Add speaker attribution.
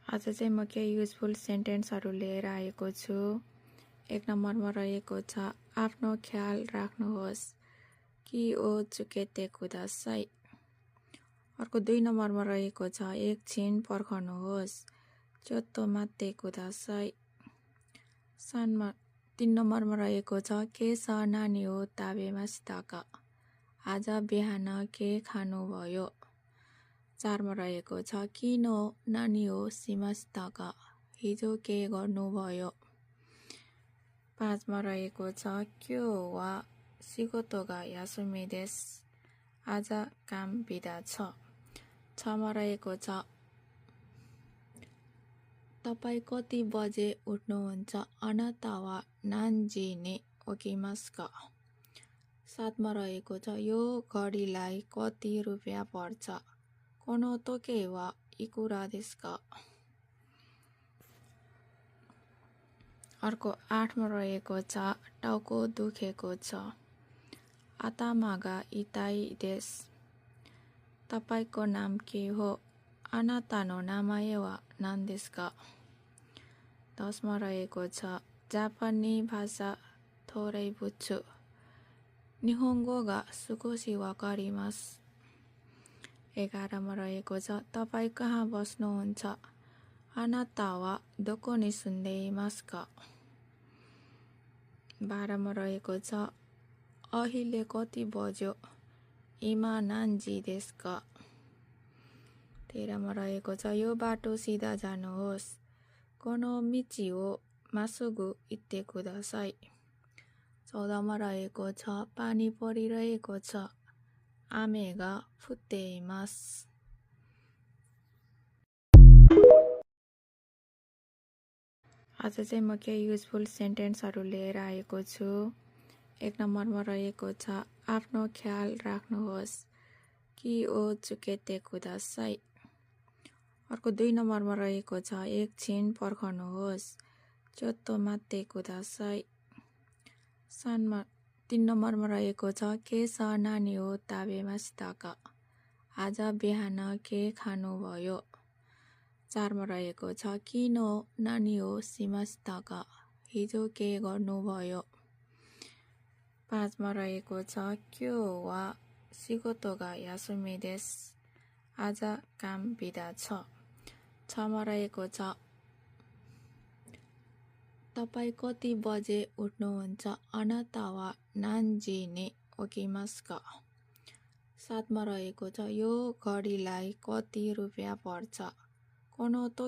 Speaker 1: आज चाहिँ म केही युजफुल सेन्टेन्सहरू लिएर आएको छु। 1 नम्बरमा रहेको छ आफ्नो ख्याल राख्नुहोस् कि ओ चुकेते कुदासाई। अर्को 2 नम्बरमा रहेको छ एकछिन पर्खनुहोस् चोत्तो मात्ते कुदासाई। 3 नम्बरमा रहेको छ के स नानी हो ताबेमासिता का। आज बिहान के खानुभयो। 4 मा रहेको छ किन नानी हो सिमासिता का। हिजो के गर्नुभयो। 5 मा रहेको छ क्यो वा सिगोतो गा यासुमी देसु। आज काम बिदा छ। 6 मा रहेको छ तपाई कति बजे उठ्नुहुन्छ अनाता वा नान्जी नि ओकिमासु का। 7 मा रहेको छ यो घडीलाई कति रुपियाँ पर्छ कोनो तोके वा इकुरा देसु का। अर्को 8 मा रहेको छ टाउको दुखेको छ आतामा गा इताई देसु। तपाईको नाम के हो अनाता नो नामाए वा नान देसु का। 10 मा रहेको छ जापानी भाषा थोरै बुझ्छु निहोंगो गा सुकोशी वाकारिमासु। 11 मा रहेको छ तपाई कहाँ बस्नुहुन्छ अनाता वा दोको नि सुन्दे इमासु का। 12 मा रहेको छ अहिले कति बज्यो इमा नान्जी देसु का। 13 मा रहेको छ यो बाटो सिधा जानुहोस् कोनो मिची हो मासुगु इत्ते कुदासाई। 14 मा रहेको छ पानी परिरहेको छ आमे गा फुत्ते इमासु। आज चाहिँ म केही युजफुल सेन्टेन्सहरू लिएर आएको छु। 1 नम्बरमा रहेको छ आफ्नो ख्याल राख्नुहोस् कि ओ चुकेते कुदासाई। अर्को 2 नम्बरमा रहेको छ एकछिन पर्खनुहोस् चोत्तो मात्ते कुदासाई। 3 नम्बरमा रहेको छ के स नानी हो ताबेमासिता का। आज बिहान के खानुभयो। 4 मा रहेको छ किन नानी हो सिमासिता का। हिजो के गर्नुभयो। 5 मा रहेको छ क्यो वा सिगोतो गा यासुमी देसु। आज काम बिदा छ। 6 मा रहेको छ तपाई कति बजे उठ्नुहुन्छ अनाता वा नान्जी नि ओकिमासु का। 7 मा रहेको छ यो घडीलाई कति रुपियाँ पर्छ कोनो